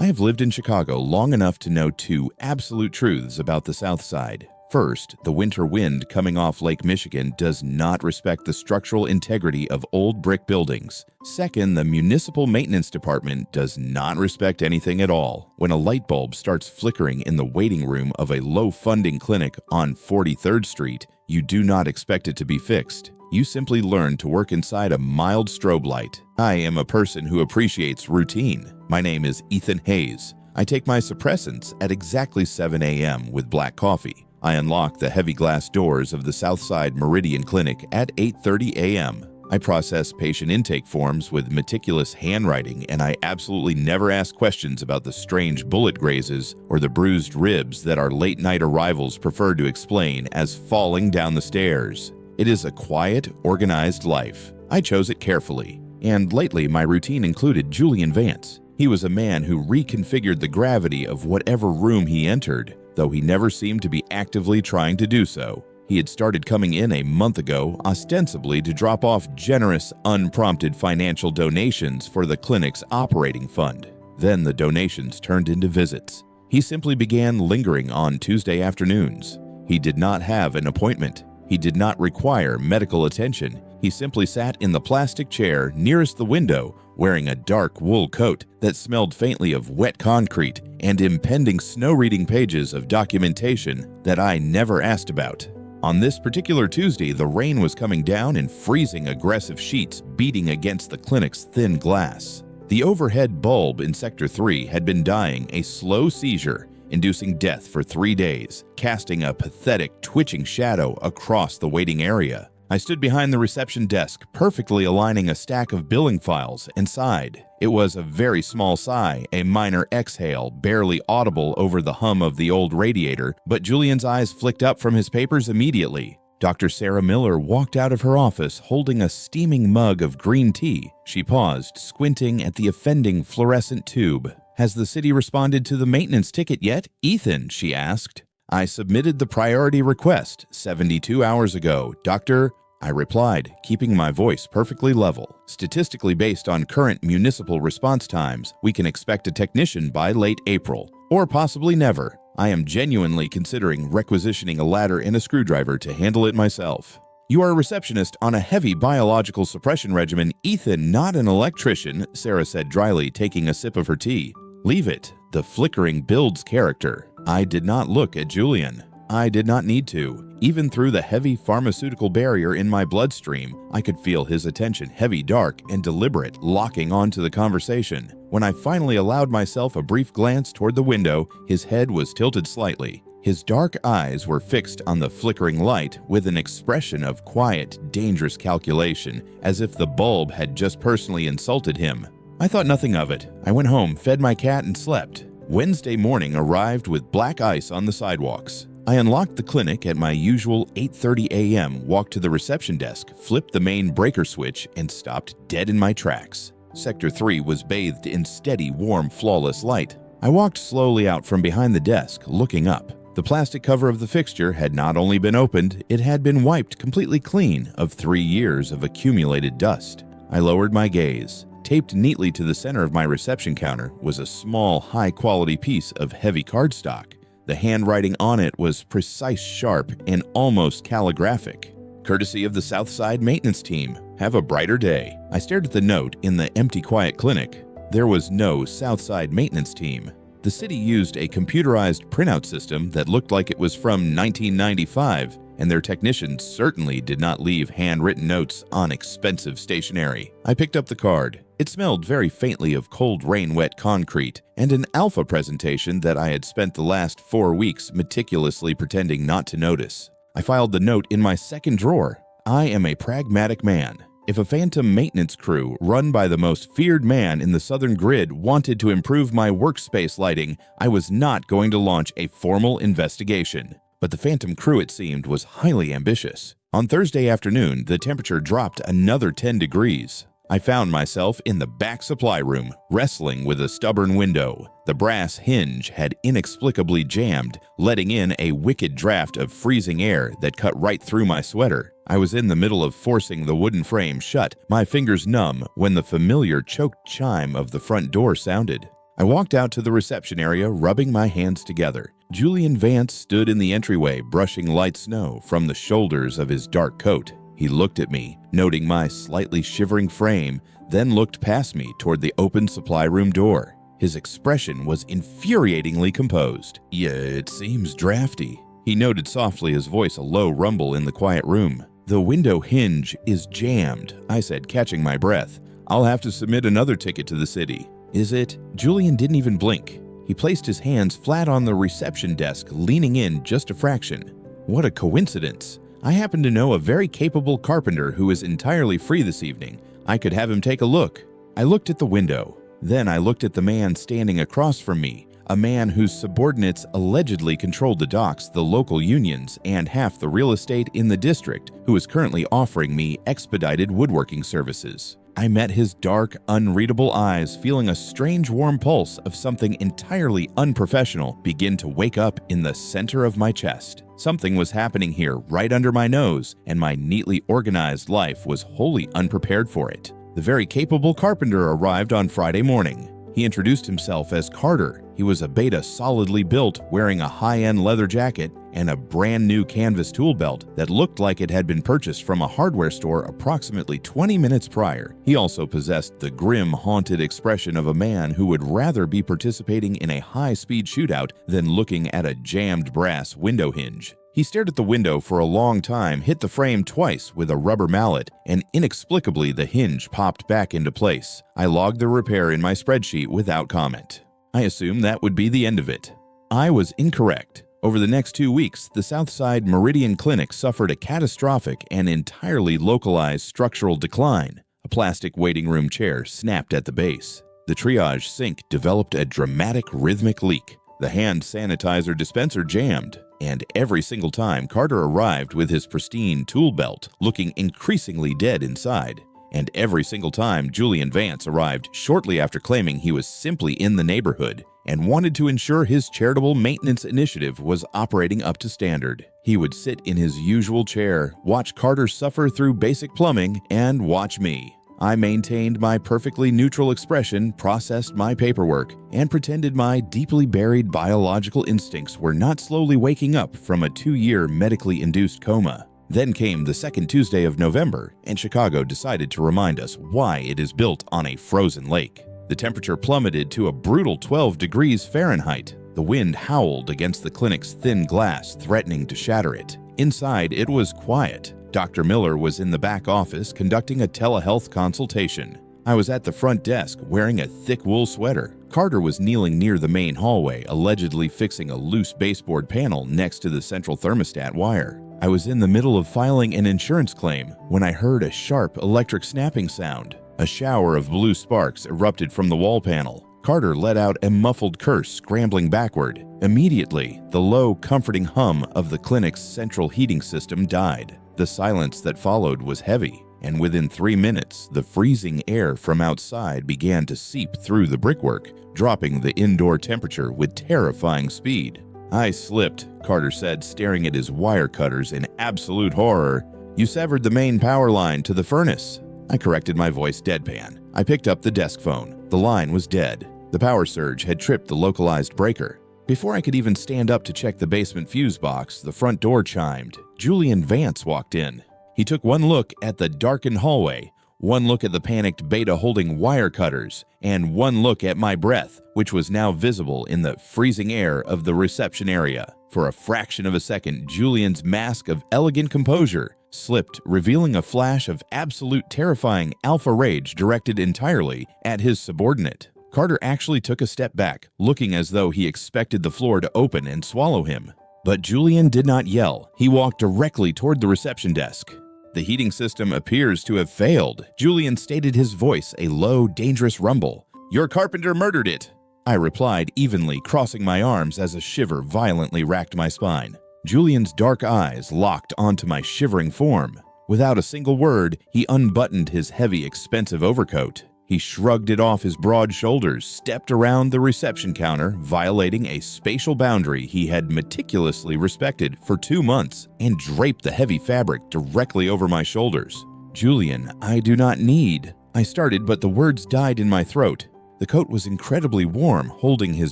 I have lived in Chicago long enough to know two absolute truths about the South Side. First, the winter wind coming off Lake Michigan does not respect the structural integrity of old brick buildings. Second, the municipal maintenance department does not respect anything at all. When a light bulb starts flickering in the waiting room of a low-funding clinic on 43rd Street, you do not expect it to be fixed. You simply learn to work inside a mild strobe light. I am a person who appreciates routine. My name is Ethan Hayes. I take my suppressants at exactly 7 a.m. with black coffee. I unlock the heavy glass doors of the Southside Meridian Clinic at 8:30 a.m. I process patient intake forms with meticulous handwriting, and I absolutely never ask questions about the strange bullet grazes or the bruised ribs that our late-night arrivals prefer to explain as falling down the stairs. It is a quiet, organized life. I chose it carefully. And lately, my routine included Julian Vance. He was a man who reconfigured the gravity of whatever room he entered, though he never seemed to be actively trying to do so. He had started coming in a month ago, ostensibly to drop off generous, unprompted financial donations for the clinic's operating fund. Then the donations turned into visits. He simply began lingering on Tuesday afternoons. He did not have an appointment. He did not require medical attention. He simply sat in the plastic chair nearest the window, wearing a dark wool coat that smelled faintly of wet concrete and impending snow-reading pages of documentation that I never asked about. On this particular Tuesday, the rain was coming down in freezing, aggressive sheets beating against the clinic's thin glass. The overhead bulb in Sector 3 had been dying a slow seizure, inducing death for 3 days, casting a pathetic, twitching shadow across the waiting area. I stood behind the reception desk, perfectly aligning a stack of billing files, and sighed. It was a very small sigh, a minor exhale, barely audible over the hum of the old radiator, but Julian's eyes flicked up from his papers immediately. Dr. Sarah Miller walked out of her office holding a steaming mug of green tea. She paused, squinting at the offending fluorescent tube. "Has the city responded to the maintenance ticket yet, Ethan?" she asked. "I submitted the priority request 72 hours ago, Dr." I replied, keeping my voice perfectly level. "Statistically based on current municipal response times, we can expect a technician by late April, or possibly never. I am genuinely considering requisitioning a ladder and a screwdriver to handle it myself." "You are a receptionist on a heavy biological suppression regimen, Ethan, not an electrician," Sarah said dryly, taking a sip of her tea. "Leave it. The flickering builds character." I did not look at Julian. I did not need to. Even through the heavy pharmaceutical barrier in my bloodstream, I could feel his attention, heavy, dark, and deliberate, locking onto the conversation. When I finally allowed myself a brief glance toward the window, his head was tilted slightly. His dark eyes were fixed on the flickering light with an expression of quiet, dangerous calculation, as if the bulb had just personally insulted him. I thought nothing of it. I went home, fed my cat, and slept. Wednesday morning arrived with black ice on the sidewalks. I unlocked the clinic at my usual 8:30 a.m., walked to the reception desk, flipped the main breaker switch, and stopped dead in my tracks. Sector 3 was bathed in steady, warm, flawless light. I walked slowly out from behind the desk, looking up. The plastic cover of the fixture had not only been opened, it had been wiped completely clean of 3 years of accumulated dust. I lowered my gaze. Taped neatly to the center of my reception counter was a small, high-quality piece of heavy cardstock. The handwriting on it was precise, sharp, and almost calligraphic. "Courtesy of the Southside Maintenance Team. Have a brighter day." I stared at the note in the empty, quiet clinic. There was no Southside Maintenance Team. The city used a computerized printout system that looked like it was from 1995, and their technicians certainly did not leave handwritten notes on expensive stationery. I picked up the card. It smelled very faintly of cold rain-wet concrete and an alpha presentation that I had spent the last 4 weeks meticulously pretending not to notice. I filed the note in my second drawer. I am a pragmatic man. If a phantom maintenance crew run by the most feared man in the southern grid wanted to improve my workspace lighting, I was not going to launch a formal investigation. But the phantom crew, it seemed, was highly ambitious. On Thursday afternoon, the temperature dropped another 10 degrees. I found myself in the back supply room, wrestling with a stubborn window. The brass hinge had inexplicably jammed, letting in a wicked draft of freezing air that cut right through my sweater. I was in the middle of forcing the wooden frame shut, my fingers numb, when the familiar choked chime of the front door sounded. I walked out to the reception area, rubbing my hands together. Julian Vance stood in the entryway, brushing light snow from the shoulders of his dark coat. He looked at me, noting my slightly shivering frame, then looked past me toward the open supply room door. His expression was infuriatingly composed. "Yeah, it seems drafty," he noted softly, his voice a low rumble in the quiet room. "The window hinge is jammed," I said, catching my breath. "I'll have to submit another ticket to the city." "Is it?" Julian didn't even blink. He placed his hands flat on the reception desk, leaning in just a fraction. What a coincidence. I happen to know a very capable carpenter who is entirely free this evening. I could have him take a look. I looked at the window. Then I looked at the man standing across from me, a man whose subordinates allegedly controlled the docks, the local unions, and half the real estate in the district, who is currently offering me expedited woodworking services. I met his dark, unreadable eyes, feeling a strange warm pulse of something entirely unprofessional begin to wake up in the center of my chest. Something was happening here right under my nose, and my neatly organized life was wholly unprepared for it. The very capable carpenter arrived on Friday morning. He introduced himself as Carter. He was a beta solidly built, wearing a high-end leather jacket and a brand new canvas tool belt that looked like it had been purchased from a hardware store approximately 20 minutes prior. He also possessed the grim, haunted expression of a man who would rather be participating in a high-speed shootout than looking at a jammed brass window hinge. He stared at the window for a long time, hit the frame twice with a rubber mallet, and inexplicably the hinge popped back into place. I logged the repair in my spreadsheet without comment. I assumed that would be the end of it. I was incorrect. Over the next 2 weeks, the Southside Meridian Clinic suffered a catastrophic and entirely localized structural decline. A plastic waiting room chair snapped at the base. The triage sink developed a dramatic rhythmic leak. The hand sanitizer dispenser jammed. And every single time Carter arrived with his pristine tool belt, looking increasingly dead inside. And every single time Julian Vance arrived shortly after claiming he was simply in the neighborhood and wanted to ensure his charitable maintenance initiative was operating up to standard. He would sit in his usual chair, watch Carter suffer through basic plumbing, and watch me. I maintained my perfectly neutral expression, processed my paperwork, and pretended my deeply buried biological instincts were not slowly waking up from a 2-year medically induced coma. Then came the second Tuesday of November, and Chicago decided to remind us why it is built on a frozen lake. The temperature plummeted to a brutal 12 degrees Fahrenheit. The wind howled against the clinic's thin glass, threatening to shatter it. Inside, it was quiet. Dr. Miller was in the back office conducting a telehealth consultation. I was at the front desk wearing a thick wool sweater. Carter was kneeling near the main hallway, allegedly fixing a loose baseboard panel next to the central thermostat wire. I was in the middle of filing an insurance claim when I heard a sharp electric snapping sound. A shower of blue sparks erupted from the wall panel. Carter let out a muffled curse, scrambling backward. Immediately, the low, comforting hum of the clinic's central heating system died. The silence that followed was heavy, and within 3 minutes, the freezing air from outside began to seep through the brickwork, dropping the indoor temperature with terrifying speed. "I slipped," Carter said, staring at his wire cutters in absolute horror. "You severed the main power line to the furnace." I corrected my voice deadpan. I picked up the desk phone. The line was dead. The power surge had tripped the localized breaker. Before I could even stand up to check the basement fuse box, the front door chimed. Julian Vance walked in. He took one look at the darkened hallway, one look at the panicked beta holding wire cutters, and one look at my breath, which was now visible in the freezing air of the reception area. For a fraction of a second, Julian's mask of elegant composure slipped, revealing a flash of absolute terrifying alpha rage directed entirely at his subordinate. Carter actually took a step back, looking as though he expected the floor to open and swallow him. But Julian did not yell. He walked directly toward the reception desk. "The heating system appears to have failed," Julian stated, his voice a low, dangerous rumble. "Your carpenter murdered it," I replied evenly, crossing my arms as a shiver violently racked my spine. Julian's dark eyes locked onto my shivering form. Without a single word, he unbuttoned his heavy, expensive overcoat. He shrugged it off his broad shoulders, stepped around the reception counter, violating a spatial boundary he had meticulously respected for 2 months, and draped the heavy fabric directly over my shoulders. "Julian, I do not need," I started, but the words died in my throat. The coat was incredibly warm, holding his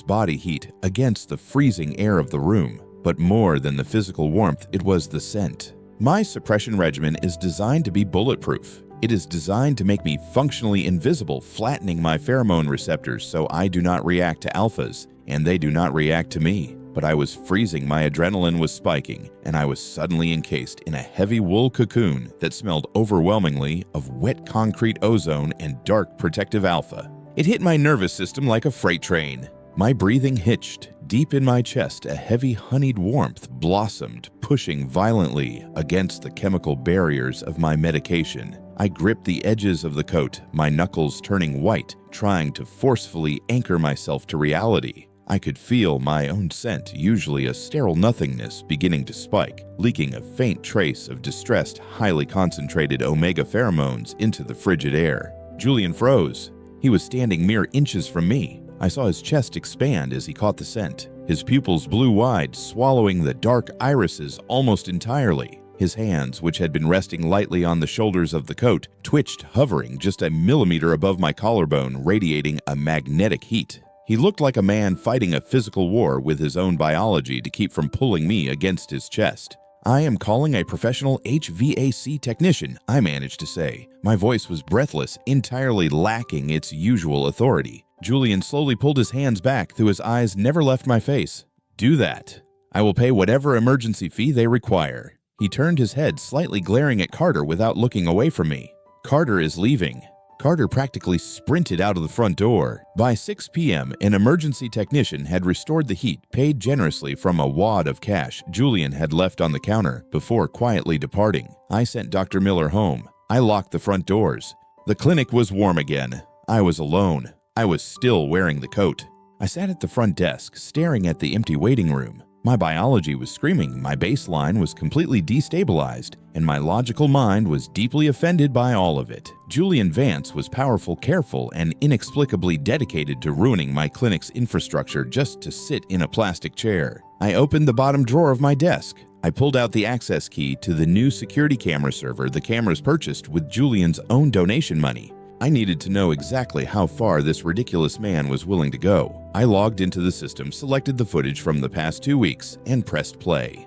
body heat against the freezing air of the room. But more than the physical warmth, it was the scent. My suppression regimen is designed to be bulletproof. It is designed to make me functionally invisible, flattening my pheromone receptors so I do not react to alphas, and they do not react to me. But I was freezing, my adrenaline was spiking, and I was suddenly encased in a heavy wool cocoon that smelled overwhelmingly of wet concrete ozone and dark protective alpha. It hit my nervous system like a freight train. My breathing hitched. Deep in my chest, a heavy honeyed warmth blossomed, pushing violently against the chemical barriers of my medication. I gripped the edges of the coat, my knuckles turning white, trying to forcefully anchor myself to reality. I could feel my own scent, usually a sterile nothingness, beginning to spike, leaking a faint trace of distressed, highly concentrated omega pheromones into the frigid air. Julian froze. He was standing mere inches from me. I saw his chest expand as he caught the scent. His pupils blew wide, swallowing the dark irises almost entirely. His hands, which had been resting lightly on the shoulders of the coat, twitched, hovering just a millimeter above my collarbone, radiating a magnetic heat. He looked like a man fighting a physical war with his own biology to keep from pulling me against his chest. "I am calling a professional HVAC technician," I managed to say. My voice was breathless, entirely lacking its usual authority. Julian slowly pulled his hands back, though his eyes never left my face. "Do that. I will pay whatever emergency fee they require." He turned his head, slightly glaring at Carter without looking away from me. "Carter is leaving." Carter practically sprinted out of the front door. By 6 p.m., an emergency technician had restored the heat, paid generously from a wad of cash Julian had left on the counter before quietly departing. I sent Dr. Miller home. I locked the front doors. The clinic was warm again. I was alone. I was still wearing the coat. I sat at the front desk, staring at the empty waiting room. My biology was screaming, my baseline was completely destabilized, and my logical mind was deeply offended by all of it. Julian Vance was powerful, careful, and inexplicably dedicated to ruining my clinic's infrastructure just to sit in a plastic chair. I opened the bottom drawer of my desk. I pulled out the access key to the new security camera server the cameras purchased with Julian's own donation money. I needed to know exactly how far this ridiculous man was willing to go. I logged into the system, selected the footage from the past 2 weeks, and pressed play.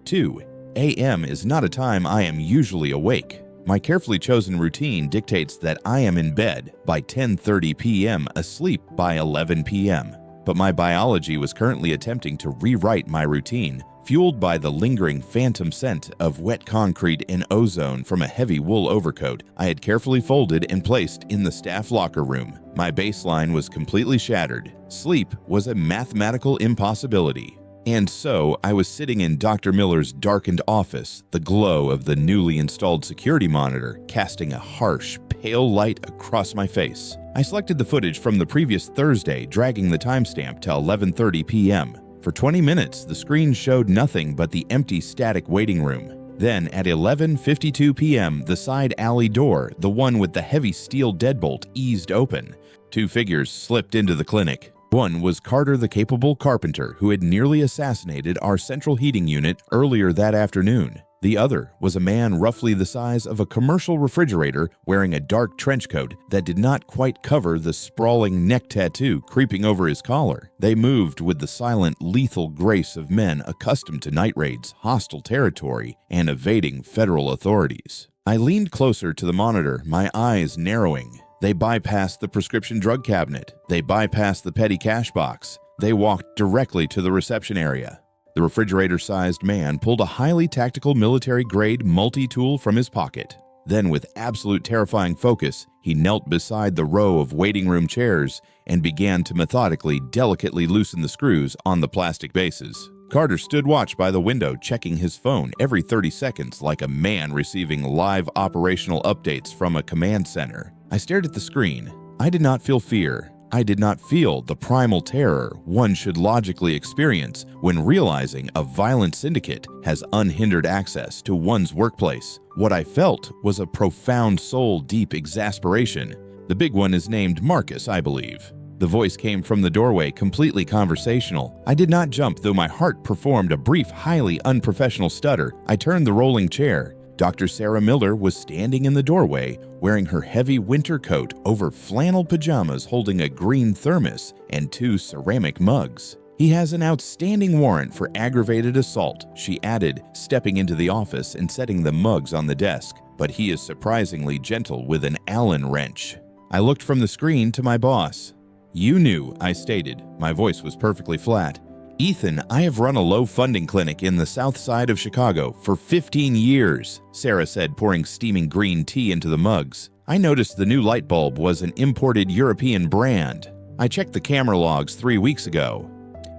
2 a.m. is not a time I am usually awake. My carefully chosen routine dictates that I am in bed by 10:30 p.m., asleep by 11 p.m. But my biology was currently attempting to rewrite my routine, fueled by the lingering phantom scent of wet concrete and ozone from a heavy wool overcoat I had carefully folded and placed in the staff locker room. My baseline was completely shattered. Sleep was a mathematical impossibility. And so I was sitting in Dr. Miller's darkened office, the glow of the newly installed security monitor casting a harsh, pale light across my face. I selected the footage from the previous Thursday, dragging the timestamp to 11:30 p.m. For 20 minutes, the screen showed nothing but the empty, static waiting room. Then, at 11:52 p.m., the side alley door, the one with the heavy steel deadbolt, eased open. 2 figures slipped into the clinic. One was Carter the capable carpenter who had nearly assassinated our central heating unit earlier that afternoon. The other was a man roughly the size of a commercial refrigerator wearing a dark trench coat that did not quite cover the sprawling neck tattoo creeping over his collar. They moved with the silent, lethal grace of men accustomed to night raids, hostile territory, and evading federal authorities. I leaned closer to the monitor, my eyes narrowing. They bypassed the prescription drug cabinet. They bypassed the petty cash box. They walked directly to the reception area. The refrigerator-sized man pulled a highly tactical military-grade multi-tool from his pocket. Then, with absolute terrifying focus, he knelt beside the row of waiting room chairs and began to methodically, delicately loosen the screws on the plastic bases. Carter stood watch by the window, checking his phone every 30 seconds like a man receiving live operational updates from a command center. I stared at the screen. I did not feel fear. I did not feel the primal terror one should logically experience when realizing a violent syndicate has unhindered access to one's workplace. What I felt was a profound soul-deep exasperation. The big one is named Marcus, I believe. The voice came from the doorway, completely conversational. I did not jump, though my heart performed a brief, highly unprofessional stutter. I turned the rolling chair. Dr. Sarah Miller was standing in the doorway wearing her heavy winter coat over flannel pajamas, holding a green thermos and 2 ceramic mugs. "He has an outstanding warrant for aggravated assault," she added, stepping into the office and setting the mugs on the desk. "But he is surprisingly gentle with an Allen wrench." I looked from the screen to my boss. "You knew," I stated. My voice was perfectly flat. "Ethan, I have run a low-funding clinic in the south side of Chicago for 15 years, Sarah said, pouring steaming green tea into the mugs. "I noticed the new light bulb was an imported European brand. I checked the camera logs 3 weeks ago.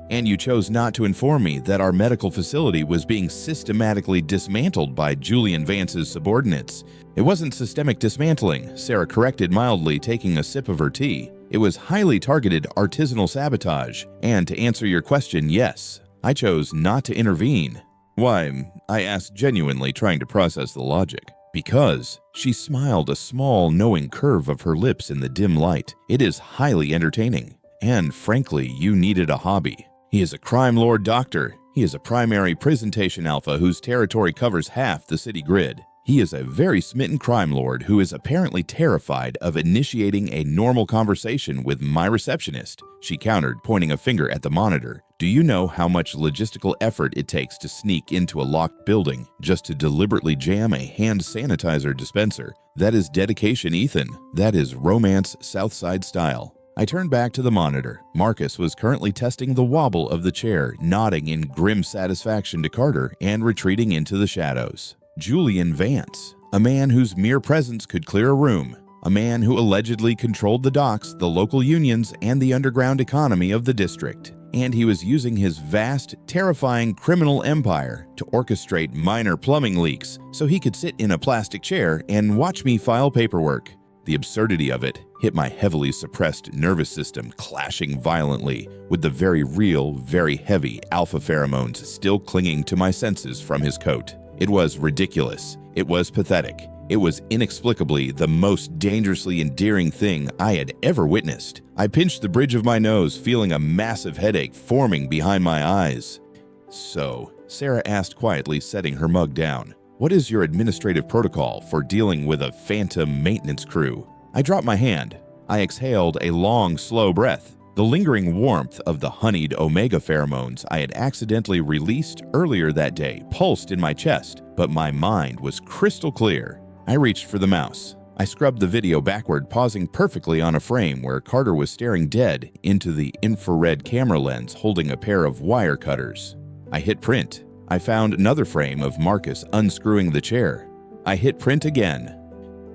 And you chose not to inform me that our medical facility was being systematically dismantled by Julian Vance's subordinates." "It wasn't systemic dismantling," Sarah corrected mildly, taking a sip of her tea. "It was highly targeted artisanal sabotage. And to answer your question, yes, I chose not to intervene." "Why?" I asked, genuinely trying to process the logic. "Because," she smiled, a small, knowing curve of her lips in the dim light, "it is highly entertaining. And frankly, you needed a hobby. He is a crime lord doctor. He is a primary presentation alpha whose territory covers half the city grid. He is a very smitten crime lord who is apparently terrified of initiating a normal conversation with my receptionist," she countered, pointing a finger at the monitor. "Do you know how much logistical effort it takes to sneak into a locked building just to deliberately jam a hand sanitizer dispenser? That is dedication, Ethan. That is romance Southside style." I turned back to the monitor. Marcus was currently testing the wobble of the chair, nodding in grim satisfaction to Carter and retreating into the shadows. Julian Vance, a man whose mere presence could clear a room, a man who allegedly controlled the docks, the local unions, and the underground economy of the district. And he was using his vast, terrifying criminal empire to orchestrate minor plumbing leaks so he could sit in a plastic chair and watch me file paperwork. The absurdity of it hit my heavily suppressed nervous system, clashing violently with the very real, very heavy alpha pheromones still clinging to my senses from his coat. It was ridiculous. It was pathetic. It was inexplicably the most dangerously endearing thing I had ever witnessed. I pinched the bridge of my nose, feeling a massive headache forming behind my eyes. "So," Sarah asked quietly, setting her mug down, "what is your administrative protocol for dealing with a phantom maintenance crew?" I dropped my hand. I exhaled a long, slow breath. The lingering warmth of the honeyed omega pheromones I had accidentally released earlier that day pulsed in my chest, but my mind was crystal clear. I reached for the mouse. I scrubbed the video backward, pausing perfectly on a frame where Carter was staring dead into the infrared camera lens holding a pair of wire cutters. I hit print. I found another frame of Marcus unscrewing the chair. I hit print again.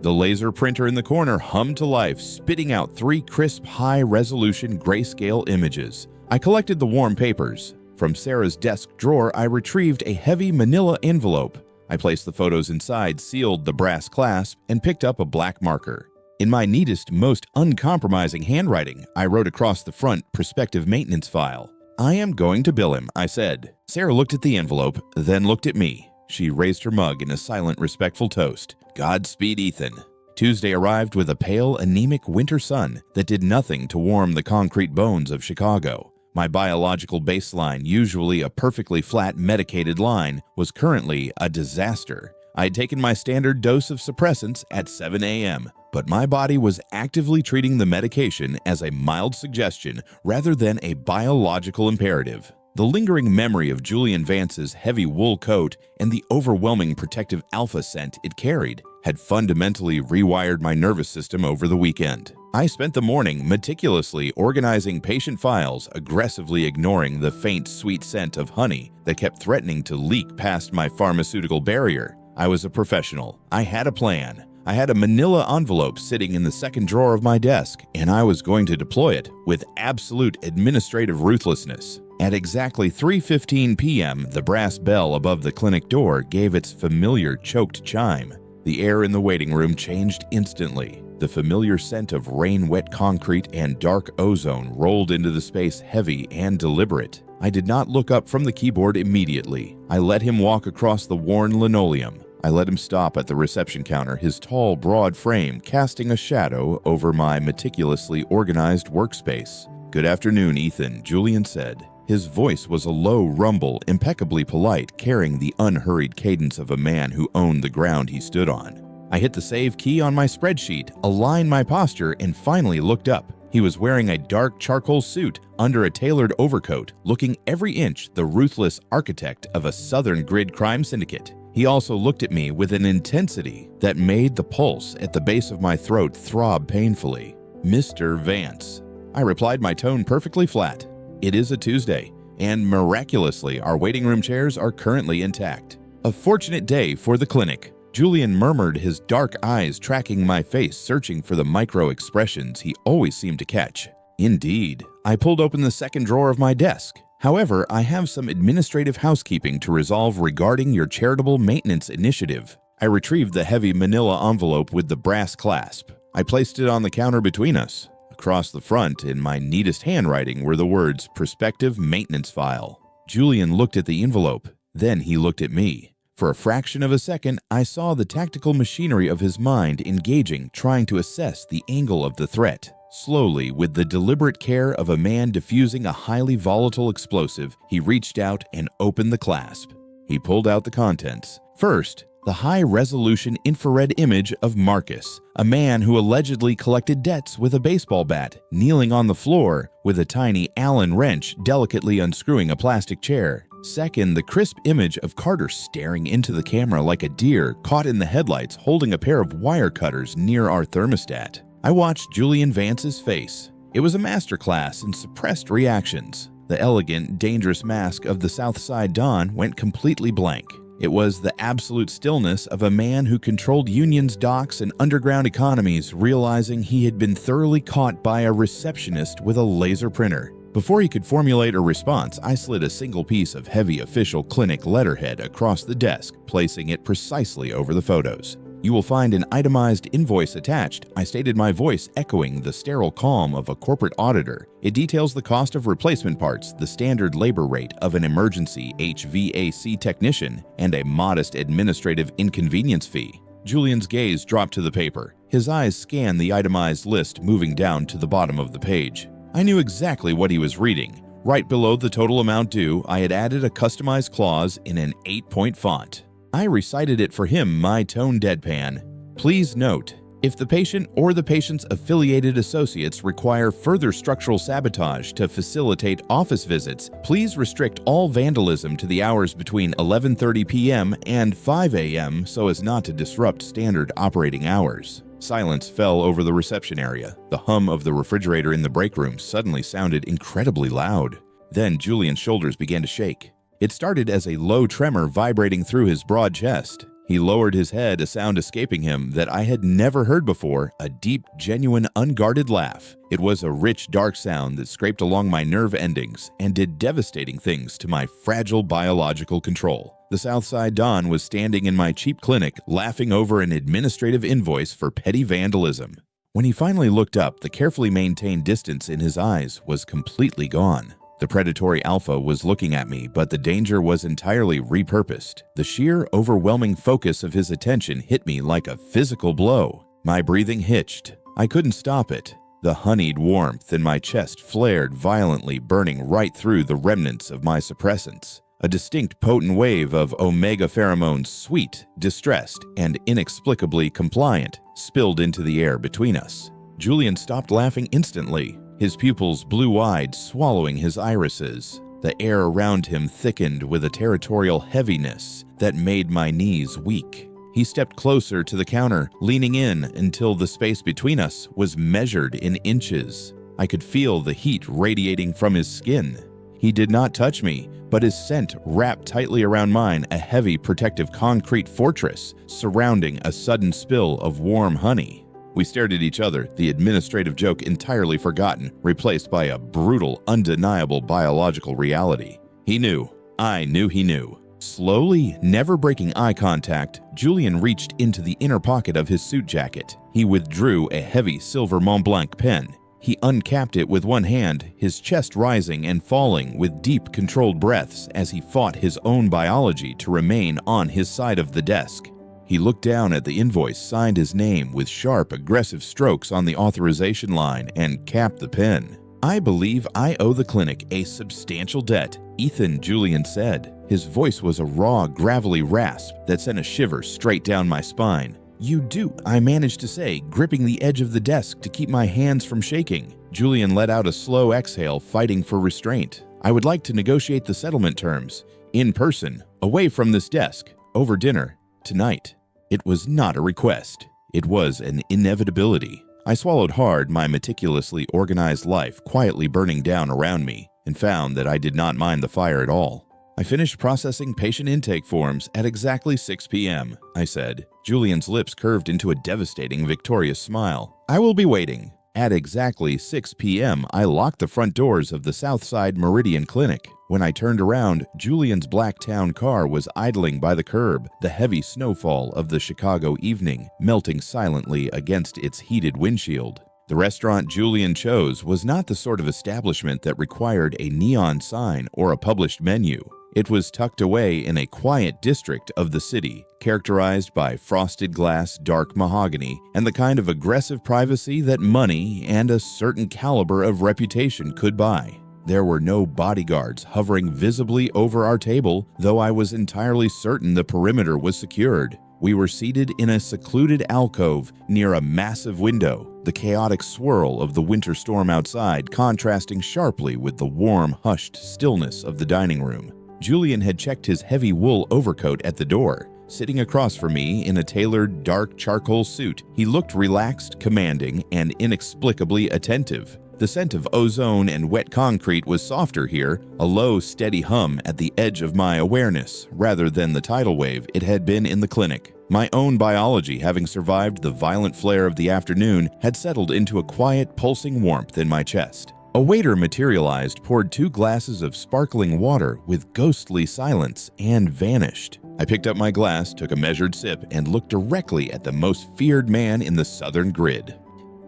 The laser printer in the corner hummed to life, spitting out 3 crisp, high-resolution grayscale images. I collected the warm papers. From Sarah's desk drawer, I retrieved a heavy manila envelope. I placed the photos inside, sealed the brass clasp, and picked up a black marker. In my neatest, most uncompromising handwriting, I wrote across the front prospective maintenance file. "I am going to bill him," I said. Sarah looked at the envelope, then looked at me. She raised her mug in a silent, respectful toast. "Godspeed, Ethan." Tuesday arrived with a pale, anemic winter sun that did nothing to warm the concrete bones of Chicago. My biological baseline, usually a perfectly flat medicated line, was currently a disaster. I had taken my standard dose of suppressants at 7 a.m., but my body was actively treating the medication as a mild suggestion rather than a biological imperative. The lingering memory of Julian Vance's heavy wool coat and the overwhelming protective alpha scent it carried had fundamentally rewired my nervous system over the weekend. I spent the morning meticulously organizing patient files, aggressively ignoring the faint, sweet scent of honey that kept threatening to leak past my pharmaceutical barrier. I was a professional. I had a plan. I had a manila envelope sitting in the second drawer of my desk, and I was going to deploy it with absolute administrative ruthlessness. At exactly 3:15 p.m., the brass bell above the clinic door gave its familiar choked chime. The air in the waiting room changed instantly. The familiar scent of rain-wet concrete and dark ozone rolled into the space, heavy and deliberate. I did not look up from the keyboard immediately. I let him walk across the worn linoleum. I let him stop at the reception counter, his tall, broad frame casting a shadow over my meticulously organized workspace. "Good afternoon, Ethan," Julian said. His voice was a low rumble, impeccably polite, carrying the unhurried cadence of a man who owned the ground he stood on. I hit the save key on my spreadsheet, aligned my posture, and finally looked up. He was wearing a dark charcoal suit under a tailored overcoat, looking every inch the ruthless architect of a southern grid crime syndicate. He also looked at me with an intensity that made the pulse at the base of my throat throb painfully. "Mr. Vance." I replied, my tone perfectly flat. It is a Tuesday, and miraculously our waiting room chairs are currently intact. A fortunate day for the clinic. Julian murmured, his dark eyes tracking my face, searching for the micro expressions he always seemed to catch. Indeed. I pulled open the second drawer of my desk. However, I have some administrative housekeeping to resolve regarding your charitable maintenance initiative. I retrieved the heavy manila envelope with the brass clasp. I placed it on the counter between us. Across the front, in my neatest handwriting, were the words "Prospective Maintenance File." Julian looked at the envelope. Then he looked at me. For a fraction of a second, I saw the tactical machinery of his mind engaging, trying to assess the angle of the threat. Slowly, with the deliberate care of a man diffusing a highly volatile explosive, he reached out and opened the clasp. He pulled out the contents. First, the high-resolution infrared image of Marcus, a man who allegedly collected debts with a baseball bat, kneeling on the floor with a tiny Allen wrench delicately unscrewing a plastic chair. Second, the crisp image of Carter staring into the camera like a deer caught in the headlights holding a pair of wire cutters near our thermostat. I watched Julian Vance's face. It was a masterclass in suppressed reactions. The elegant, dangerous mask of the Southside Don went completely blank. It was the absolute stillness of a man who controlled unions, docks, and underground economies, realizing he had been thoroughly caught by a receptionist with a laser printer. Before he could formulate a response, I slid a single piece of heavy official clinic letterhead across the desk, placing it precisely over the photos. "You will find an itemized invoice attached," I stated, my voice echoing the sterile calm of a corporate auditor. "It details the cost of replacement parts, the standard labor rate of an emergency HVAC technician, and a modest administrative inconvenience fee." Julian's gaze dropped to the paper. His eyes scanned the itemized list, moving down to the bottom of the page. I knew exactly what he was reading. Right below the total amount due, I had added a customized clause in an 8-point font. I recited it for him, my tone deadpan. "Please note, if the patient or the patient's affiliated associates require further structural sabotage to facilitate office visits, please restrict all vandalism to the hours between 11:30 p.m. and 5 a.m. so as not to disrupt standard operating hours." Silence fell over the reception area. The hum of the refrigerator in the break room suddenly sounded incredibly loud. Then Julian's shoulders began to shake. It started as a low tremor vibrating through his broad chest. He lowered his head, a sound escaping him that I had never heard before, a deep, genuine, unguarded laugh. It was a rich, dark sound that scraped along my nerve endings and did devastating things to my fragile biological control. The Southside Don was standing in my cheap clinic, laughing over an administrative invoice for petty vandalism. When he finally looked up, the carefully maintained distance in his eyes was completely gone. The predatory alpha was looking at me, but the danger was entirely repurposed. The sheer, overwhelming focus of his attention hit me like a physical blow. My breathing hitched. I couldn't stop it. The honeyed warmth in my chest flared violently, burning right through the remnants of my suppressants. A distinct potent wave of omega pheromones, sweet, distressed, and inexplicably compliant, spilled into the air between us. Julian stopped laughing instantly, his pupils blue-eyed, swallowing his irises. The air around him thickened with a territorial heaviness that made my knees weak. He stepped closer to the counter, leaning in until the space between us was measured in inches. I could feel the heat radiating from his skin. He did not touch me, but his scent wrapped tightly around mine, a heavy protective concrete fortress surrounding a sudden spill of warm honey. We stared at each other, the administrative joke entirely forgotten, replaced by a brutal, undeniable biological reality. He knew. I knew he knew. Slowly, never breaking eye contact, Julian reached into the inner pocket of his suit jacket. He withdrew a heavy silver Montblanc pen. He uncapped it with one hand, his chest rising and falling with deep, controlled breaths as he fought his own biology to remain on his side of the desk. He looked down at the invoice, signed his name with sharp, aggressive strokes on the authorization line, and capped the pen. "I believe I owe the clinic a substantial debt," Ethan Julian said. His voice was a raw, gravelly rasp that sent a shiver straight down my spine. "You do," I managed to say, gripping the edge of the desk to keep my hands from shaking. Julian let out a slow exhale, fighting for restraint. "I would like to negotiate the settlement terms. In person, away from this desk, over dinner, tonight." It was not a request. It was an inevitability. I swallowed hard, my meticulously organized life quietly burning down around me, and found that I did not mind the fire at all. "I finished processing patient intake forms at exactly 6 p.m., I said. Julian's lips curved into a devastating, victorious smile. "I will be waiting." At exactly 6 p.m., I locked the front doors of the Southside Meridian Clinic. When I turned around, Julian's black town car was idling by the curb, the heavy snowfall of the Chicago evening melting silently against its heated windshield. The restaurant Julian chose was not the sort of establishment that required a neon sign or a published menu. It was tucked away in a quiet district of the city, characterized by frosted glass, dark mahogany, and the kind of aggressive privacy that money and a certain caliber of reputation could buy. There were no bodyguards hovering visibly over our table, though I was entirely certain the perimeter was secured. We were seated in a secluded alcove near a massive window, the chaotic swirl of the winter storm outside contrasting sharply with the warm, hushed stillness of the dining room. Julian had checked his heavy wool overcoat at the door. Sitting across from me in a tailored, dark charcoal suit, he looked relaxed, commanding, and inexplicably attentive. The scent of ozone and wet concrete was softer here, a low, steady hum at the edge of my awareness, rather than the tidal wave it had been in the clinic. My own biology, having survived the violent flare of the afternoon, had settled into a quiet, pulsing warmth in my chest. A waiter materialized, poured 2 glasses of sparkling water with ghostly silence, and vanished. I picked up my glass, took a measured sip, and looked directly at the most feared man in the southern grid.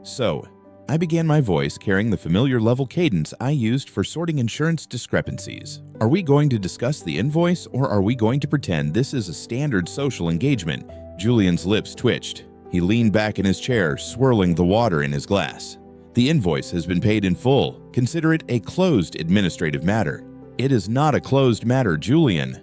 "So," I began, my voice carrying the familiar level cadence I used for sorting insurance discrepancies. "Are we going to discuss the invoice, or are we going to pretend this is a standard social engagement?" Julian's lips twitched. He leaned back in his chair, swirling the water in his glass. "The invoice has been paid in full. Consider it a closed administrative matter." "It is not a closed matter, Julian,"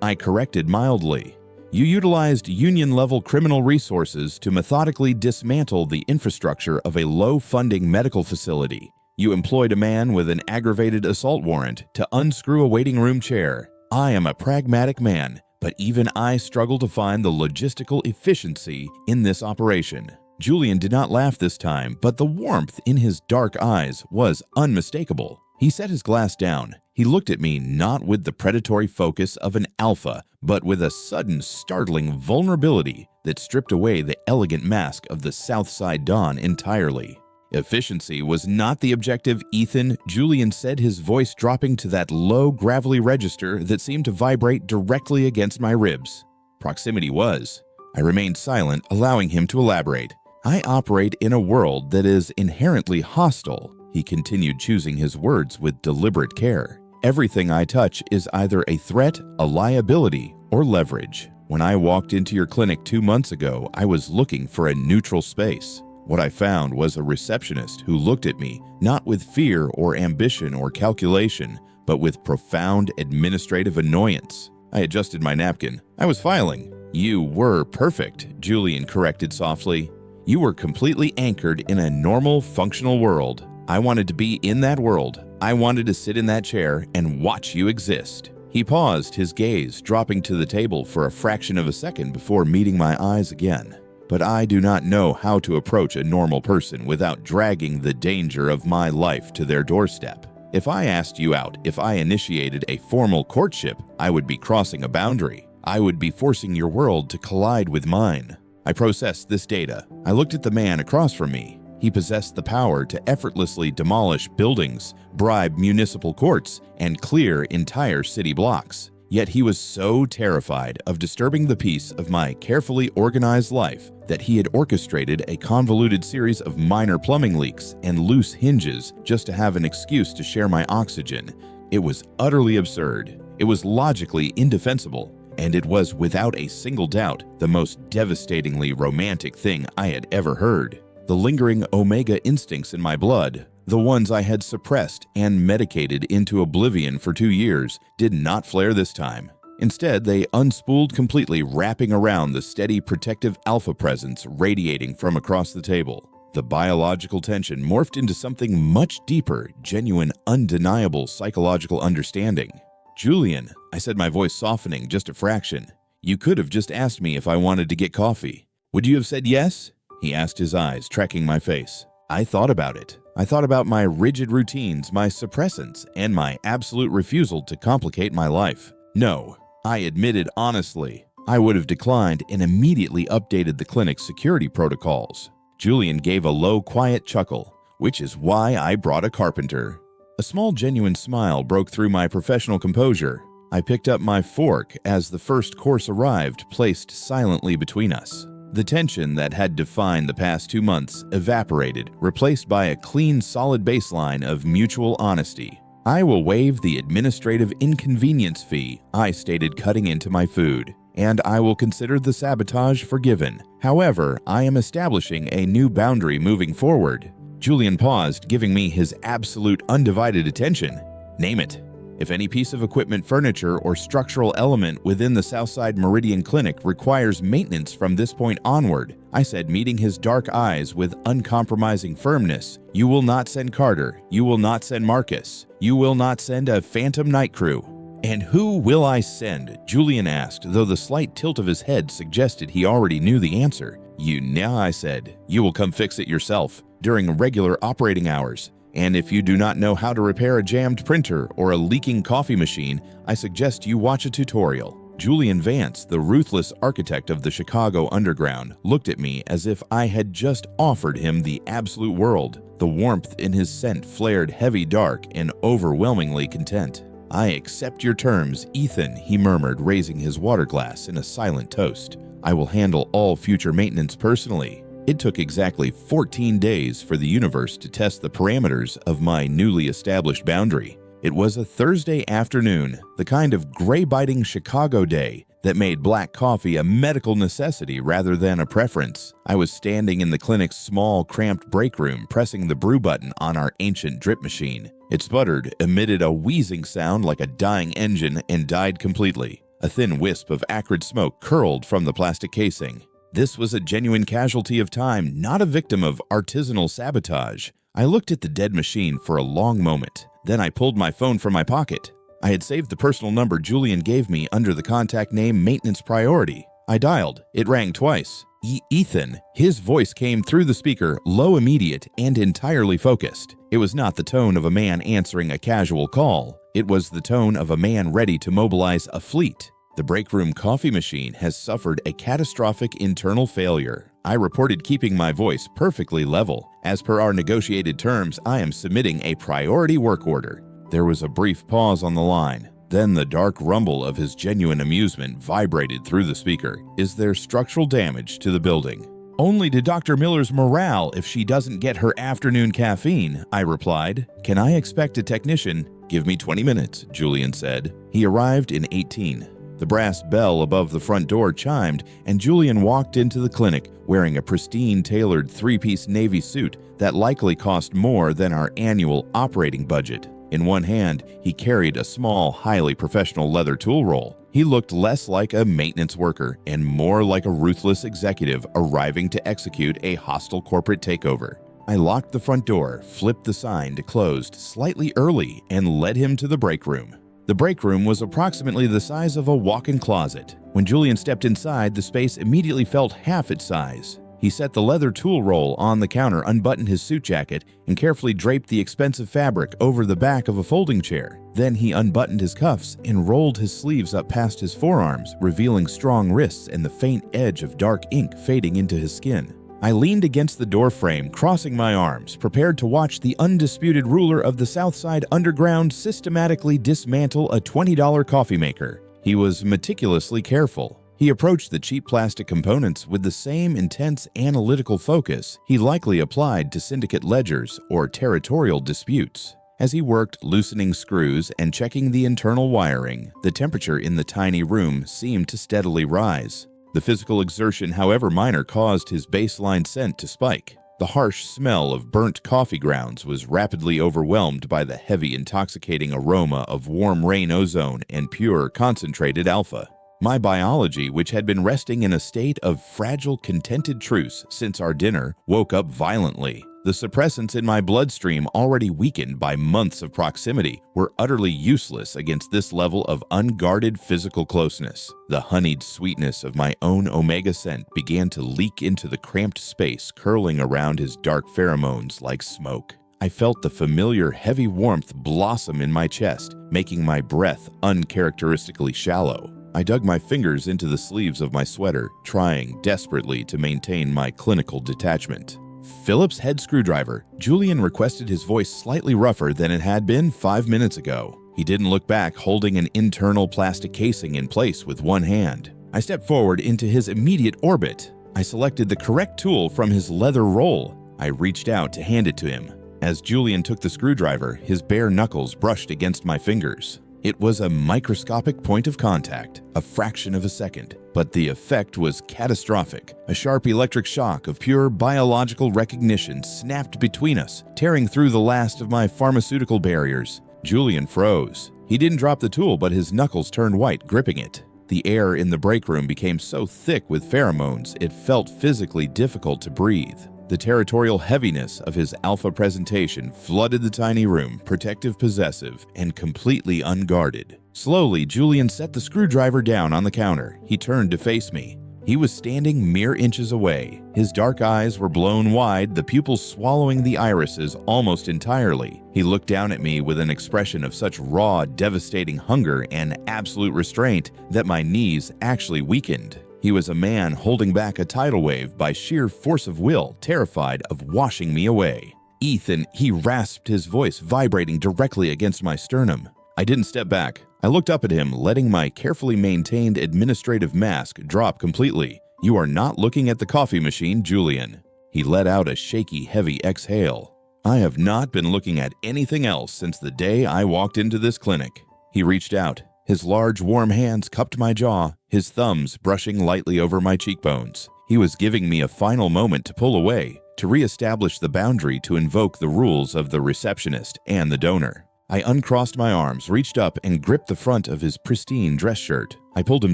I corrected mildly. "You utilized union-level criminal resources to methodically dismantle the infrastructure of a low-funding medical facility. You employed a man with an aggravated assault warrant to unscrew a waiting room chair. I am a pragmatic man, but even I struggle to find the logistical efficiency in this operation." Julian did not laugh this time, but the warmth in his dark eyes was unmistakable. He set his glass down. He looked at me not with the predatory focus of an alpha, but with a sudden, startling vulnerability that stripped away the elegant mask of the Southside Don entirely. "Efficiency was not the objective, Ethan," Julian said, his voice dropping to that low, gravelly register that seemed to vibrate directly against my ribs. "Proximity was." I remained silent, allowing him to elaborate. "I operate in a world that is inherently hostile," he continued, choosing his words with deliberate care. "Everything I touch is either a threat, a liability, or leverage. When I walked into your clinic 2 months ago, I was looking for a neutral space. What I found was a receptionist who looked at me, not with fear or ambition or calculation, but with profound administrative annoyance." I adjusted my napkin. I was filing. "You were perfect," Julian corrected softly. "You were completely anchored in a normal, functional world. I wanted to be in that world. I wanted to sit in that chair and watch you exist." He paused, his gaze dropping to the table for a fraction of a second before meeting my eyes again. "But I do not know how to approach a normal person without dragging the danger of my life to their doorstep. If I asked you out, if I initiated a formal courtship, I would be crossing a boundary. I would be forcing your world to collide with mine." I processed this data. I looked at the man across from me. He possessed the power to effortlessly demolish buildings, bribe municipal courts, and clear entire city blocks. Yet he was so terrified of disturbing the peace of my carefully organized life that he had orchestrated a convoluted series of minor plumbing leaks and loose hinges just to have an excuse to share my oxygen. It was utterly absurd. It was logically indefensible. And it was, without a single doubt, the most devastatingly romantic thing I had ever heard. The lingering omega instincts in my blood, The ones I had suppressed and medicated into oblivion for 2 years did not flare this time. Instead, they unspooled completely, wrapping around the steady protective alpha presence radiating from across the table. The biological tension morphed into something much deeper, genuine, undeniable psychological understanding. "Julian," I said, my voice softening just a fraction, "you could have just asked me if I wanted to get coffee. Would you have said yes?" He asked, his eyes tracking my face. I thought about it. I thought about my rigid routines, my suppressants, and my absolute refusal to complicate my life. No, I admitted honestly. I would have declined and immediately updated the clinic's security protocols. Julian gave a low, quiet chuckle, "Which is why I brought a carpenter." A small, genuine smile broke through my professional composure. I picked up my fork as the first course arrived, placed silently between us. The tension that had defined the past 2 months evaporated, replaced by a clean, solid baseline of mutual honesty. "I will waive the administrative inconvenience fee," I stated, cutting into my food, "and I will consider the sabotage forgiven. However, I am establishing a new boundary moving forward." Julian paused, giving me his absolute undivided attention. "Name it." "If any piece of equipment, furniture, or structural element within the Southside Meridian Clinic requires maintenance from this point onward," I said, meeting his dark eyes with uncompromising firmness, "you will not send Carter, you will not send Marcus, you will not send a Phantom Night Crew." "And who will I send?" Julian asked, though the slight tilt of his head suggested he already knew the answer. "You now," I said. "You will come fix it yourself, during regular operating hours. And if you do not know how to repair a jammed printer or a leaking coffee machine, I suggest you watch a tutorial." Julian Vance, the ruthless architect of the Chicago Underground, looked at me as if I had just offered him the absolute world. The warmth in his scent flared heavy, dark, and overwhelmingly content. "I accept your terms, Ethan," he murmured, raising his water glass in a silent toast. "I will handle all future maintenance personally." It took exactly 14 days for the universe to test the parameters of my newly established boundary. It was a Thursday afternoon, the kind of gray-biting Chicago day that made black coffee a medical necessity rather than a preference. I was standing in the clinic's small, cramped break room, pressing the brew button on our ancient drip machine. It sputtered, emitted a wheezing sound like a dying engine, and died completely. A thin wisp of acrid smoke curled from the plastic casing. This was a genuine casualty of time, not a victim of artisanal sabotage. I looked at the dead machine for a long moment. Then I pulled my phone from my pocket. I had saved the personal number Julian gave me under the contact name Maintenance Priority. I dialed. It rang twice. Ethan. His voice came through the speaker, low, immediate, and entirely focused. It was not the tone of a man answering a casual call. It was the tone of a man ready to mobilize a fleet. "The break room coffee machine has suffered a catastrophic internal failure." I reported, keeping my voice perfectly level. "As per our negotiated terms, I am submitting a priority work order." There was a brief pause on the line. Then the dark rumble of his genuine amusement vibrated through the speaker. "Is there structural damage to the building?" "Only to Dr. Miller's morale if she doesn't get her afternoon caffeine," I replied. "Can I expect a technician?" "Give me 20 minutes, Julian said. He arrived in 18. The brass bell above the front door chimed, and Julian walked into the clinic wearing a pristine, tailored 3-piece navy suit that likely cost more than our annual operating budget. In one hand, he carried a small, highly professional leather tool roll. He looked less like a maintenance worker and more like a ruthless executive arriving to execute a hostile corporate takeover. I locked the front door, flipped the sign to closed slightly early, and led him to the break room. The break room was approximately the size of a walk-in closet. When Julian stepped inside, the space immediately felt half its size. He set the leather tool roll on the counter, unbuttoned his suit jacket, and carefully draped the expensive fabric over the back of a folding chair. Then he unbuttoned his cuffs and rolled his sleeves up past his forearms, revealing strong wrists and the faint edge of dark ink fading into his skin. I leaned against the door frame, crossing my arms, prepared to watch the undisputed ruler of the Southside Underground systematically dismantle a $20 coffee maker. He was meticulously careful. He approached the cheap plastic components with the same intense analytical focus he likely applied to syndicate ledgers or territorial disputes. As he worked loosening screws and checking the internal wiring, the temperature in the tiny room seemed to steadily rise. The physical exertion, however minor, caused his baseline scent to spike. The harsh smell of burnt coffee grounds was rapidly overwhelmed by the heavy, intoxicating aroma of warm rain ozone and pure, concentrated alpha. My biology, which had been resting in a state of fragile, contented truce since our dinner, woke up violently. The suppressants in my bloodstream, already weakened by months of proximity, were utterly useless against this level of unguarded physical closeness. The honeyed sweetness of my own omega scent began to leak into the cramped space curling around his dark pheromones like smoke. I felt the familiar heavy warmth blossom in my chest, making my breath uncharacteristically shallow. I dug my fingers into the sleeves of my sweater, trying desperately to maintain my clinical detachment. Phillips' head screwdriver. Julian requested his voice slightly rougher than it had been 5 minutes ago. He didn't look back, holding an internal plastic casing in place with one hand. I stepped forward into his immediate orbit. I selected the correct tool from his leather roll. I reached out to hand it to him. As Julian took the screwdriver, his bare knuckles brushed against my fingers. It was a microscopic point of contact, a fraction of a second, but the effect was catastrophic. A sharp electric shock of pure biological recognition snapped between us, tearing through the last of my pharmaceutical barriers. Julian froze. He didn't drop the tool, but his knuckles turned white, gripping it. The air in the break room became so thick with pheromones, it felt physically difficult to breathe. The territorial heaviness of his alpha presentation flooded the tiny room, protective, possessive, and completely unguarded. Slowly, Julian set the screwdriver down on the counter. He turned to face me. He was standing mere inches away. His dark eyes were blown wide, the pupils swallowing the irises almost entirely. He looked down at me with an expression of such raw, devastating hunger and absolute restraint that my knees actually weakened. He was a man holding back a tidal wave by sheer force of will, terrified of washing me away. "Ethan," he rasped, his voice vibrating directly against my sternum. I didn't step back. I looked up at him, letting my carefully maintained administrative mask drop completely. "You are not looking at the coffee machine, Julian." He let out a shaky, heavy exhale. "I have not been looking at anything else since the day I walked into this clinic." He reached out. His large, warm hands cupped my jaw, his thumbs brushing lightly over my cheekbones. He was giving me a final moment to pull away, to reestablish the boundary, to invoke the rules of the receptionist and the donor. I uncrossed my arms, reached up, and gripped the front of his pristine dress shirt. I pulled him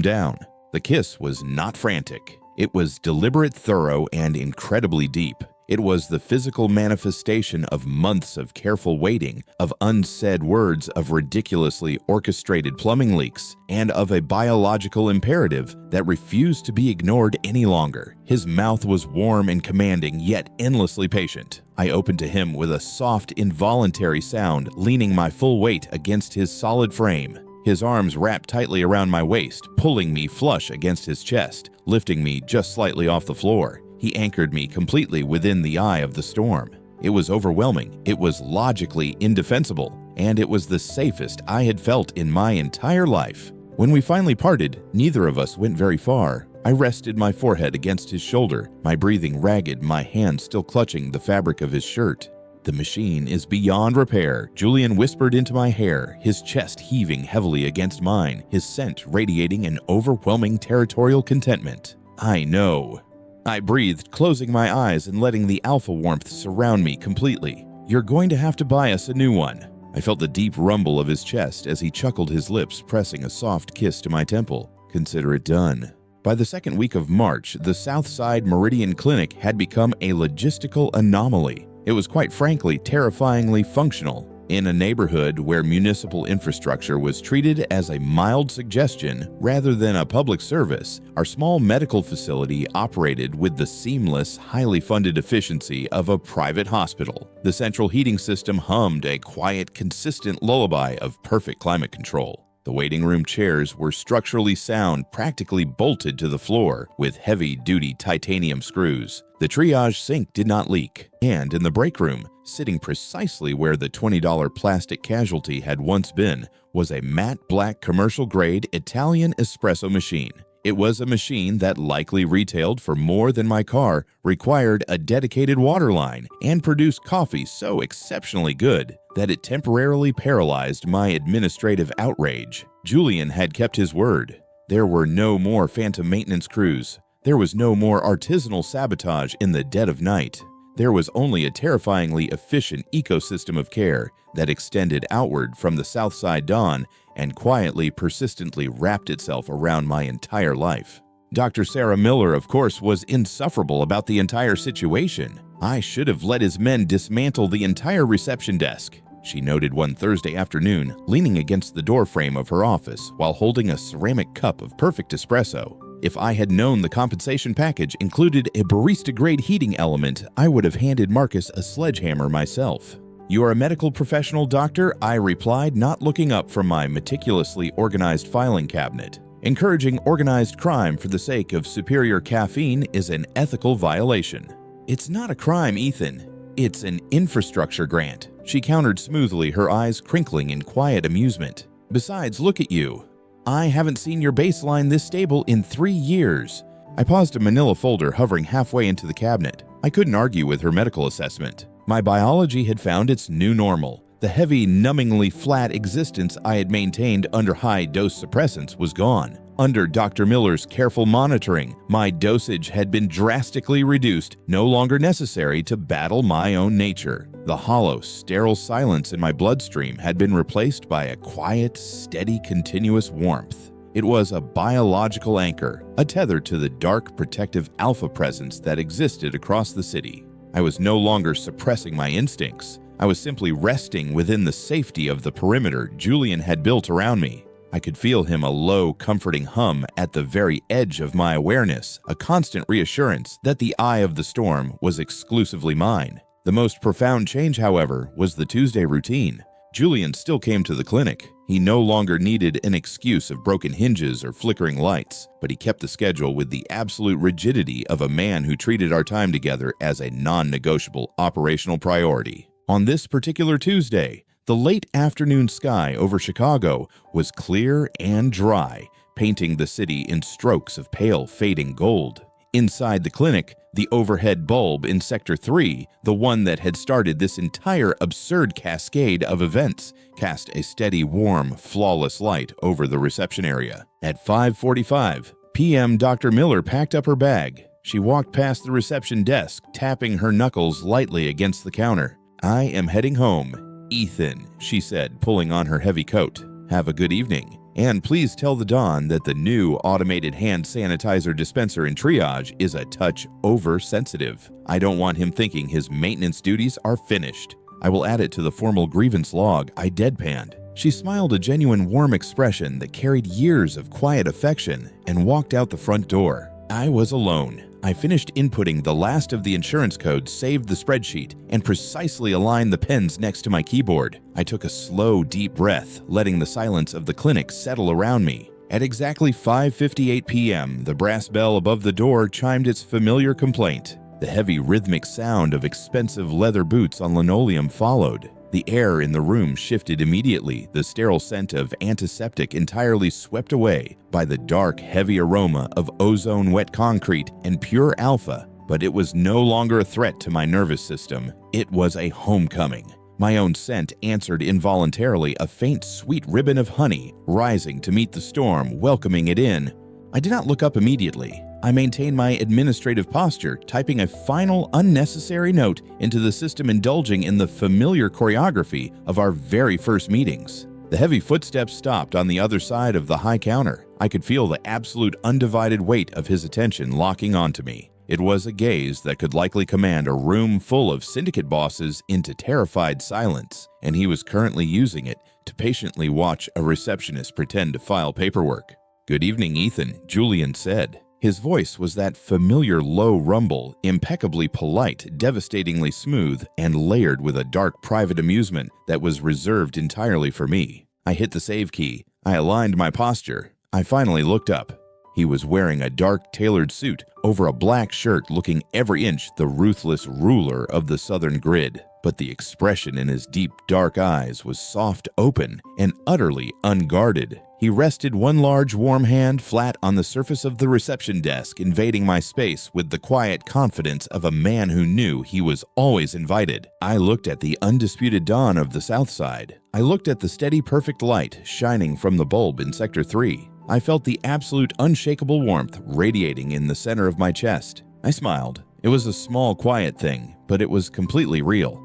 down. The kiss was not frantic. It was deliberate, thorough, and incredibly deep. It was the physical manifestation of months of careful waiting, of unsaid words, of ridiculously orchestrated plumbing leaks, and of a biological imperative that refused to be ignored any longer. His mouth was warm and commanding, yet endlessly patient. I opened to him with a soft, involuntary sound, leaning my full weight against his solid frame. His arms wrapped tightly around my waist, pulling me flush against his chest, lifting me just slightly off the floor. He anchored me completely within the eye of the storm. It was overwhelming, it was logically indefensible, and it was the safest I had felt in my entire life. When we finally parted, neither of us went very far. I rested my forehead against his shoulder, my breathing ragged, my hand still clutching the fabric of his shirt. "The machine is beyond repair," Julian whispered into my hair, his chest heaving heavily against mine, his scent radiating an overwhelming territorial contentment. "I know." I breathed, closing my eyes and letting the alpha warmth surround me completely. "You're going to have to buy us a new one." I felt the deep rumble of his chest as he chuckled, his lips pressing a soft kiss to my temple. "Consider it done." By the second week of March, the Southside Meridian Clinic had become a logistical anomaly. It was quite frankly terrifyingly functional. In a neighborhood where municipal infrastructure was treated as a mild suggestion rather than a public service, our small medical facility operated with the seamless, highly funded efficiency of a private hospital. The central heating system hummed a quiet, consistent lullaby of perfect climate control. The waiting room chairs were structurally sound, practically bolted to the floor with heavy-duty titanium screws. The triage sink did not leak, and in the break room, sitting precisely where the $20 plastic casualty had once been, was a matte black commercial-grade Italian espresso machine. It was a machine that likely retailed for more than my car, required a dedicated water line, and produced coffee so exceptionally good that it temporarily paralyzed my administrative outrage. Julian had kept his word. There were no more phantom maintenance crews. There was no more artisanal sabotage in the dead of night. There was only a terrifyingly efficient ecosystem of care that extended outward from the Southside Dawn and quietly, persistently wrapped itself around my entire life. Dr. Sarah Miller, of course, was insufferable about the entire situation. I should have let his men dismantle the entire reception desk, she noted one Thursday afternoon, leaning against the doorframe of her office while holding a ceramic cup of perfect espresso. If I had known the compensation package included a barista-grade heating element, I would have handed Marcus a sledgehammer myself. "You are a medical professional, doctor?" I replied, not looking up from my meticulously organized filing cabinet. "Encouraging organized crime for the sake of superior caffeine is an ethical violation." "It's not a crime, Ethan. It's an infrastructure grant," she countered smoothly, her eyes crinkling in quiet amusement. "Besides, look at you. I haven't seen your baseline this stable in 3 years." I paused a manila folder hovering halfway into the cabinet. I couldn't argue with her medical assessment. My biology had found its new normal. The heavy, numbingly flat existence I had maintained under high-dose suppressants was gone. Under Dr. Miller's careful monitoring, my dosage had been drastically reduced, no longer necessary to battle my own nature. The hollow, sterile silence in my bloodstream had been replaced by a quiet, steady, continuous warmth. It was a biological anchor, a tether to the dark, protective alpha presence that existed across the city. I was no longer suppressing my instincts. I was simply resting within the safety of the perimeter Julian had built around me. I could feel him, a low, comforting hum at the very edge of my awareness, a constant reassurance that the eye of the storm was exclusively mine. The most profound change, however, was the Tuesday routine. Julian still came to the clinic. He no longer needed an excuse of broken hinges or flickering lights, but he kept the schedule with the absolute rigidity of a man who treated our time together as a non-negotiable operational priority. On this particular Tuesday, the late afternoon sky over Chicago was clear and dry, painting the city in strokes of pale, fading gold. Inside the clinic, the overhead bulb in Sector 3, the one that had started this entire absurd cascade of events, cast a steady, warm, flawless light over the reception area. At 5:45 p.m., Dr. Miller packed up her bag. She walked past the reception desk, tapping her knuckles lightly against the counter. "I am heading home, Ethan," she said, pulling on her heavy coat. "Have a good evening. And please tell the Don that the new automated hand sanitizer dispenser in triage is a touch oversensitive. I don't want him thinking his maintenance duties are finished. I will add it to the formal grievance log," I deadpanned. She smiled a genuine warm expression that carried years of quiet affection and walked out the front door. I was alone. I finished inputting the last of the insurance codes, saved the spreadsheet, and precisely aligned the pens next to my keyboard. I took a slow, deep breath, letting the silence of the clinic settle around me. At exactly 5:58 p.m., the brass bell above the door chimed its familiar complaint. The heavy, rhythmic sound of expensive leather boots on linoleum followed. The air in the room shifted immediately, the sterile scent of antiseptic entirely swept away by the dark, heavy aroma of ozone wet concrete and pure alpha. But it was no longer a threat to my nervous system. It was a homecoming. My own scent answered involuntarily, a faint, sweet ribbon of honey rising to meet the storm, welcoming it in. I did not look up immediately. I maintained my administrative posture, typing a final unnecessary note into the system, indulging in the familiar choreography of our very first meetings. The heavy footsteps stopped on the other side of the high counter. I could feel the absolute undivided weight of his attention locking onto me. It was a gaze that could likely command a room full of syndicate bosses into terrified silence, and he was currently using it to patiently watch a receptionist pretend to file paperwork. "Good evening, Ethan," Julian said. His voice was that familiar low rumble, impeccably polite, devastatingly smooth, and layered with a dark private amusement that was reserved entirely for me. I hit the save key. I aligned my posture. I finally looked up. He was wearing a dark tailored suit over a black shirt, looking every inch the ruthless ruler of the southern grid. But the expression in his deep, dark eyes was soft, open, and utterly unguarded. He rested one large, warm hand flat on the surface of the reception desk, invading my space with the quiet confidence of a man who knew he was always invited. I looked at the undisputed dawn of the South Side. I looked at the steady, perfect light shining from the bulb in Sector 3. I felt the absolute, unshakable warmth radiating in the center of my chest. I smiled. It was a small, quiet thing, but it was completely real.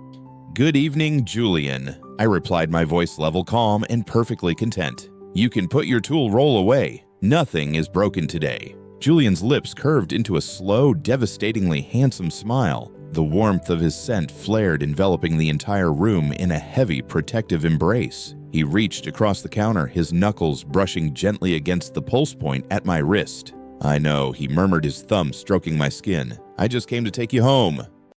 "Good evening, Julian," I replied, my voice level, calm, and perfectly content. "You can put your tool roll away. Nothing is broken today." Julian's lips curved into a slow, devastatingly handsome smile. The warmth of his scent flared, enveloping the entire room in a heavy, protective embrace. He reached across the counter, his knuckles brushing gently against the pulse point at my wrist. "I know," he murmured, his thumb stroking my skin. "I just came to take you home."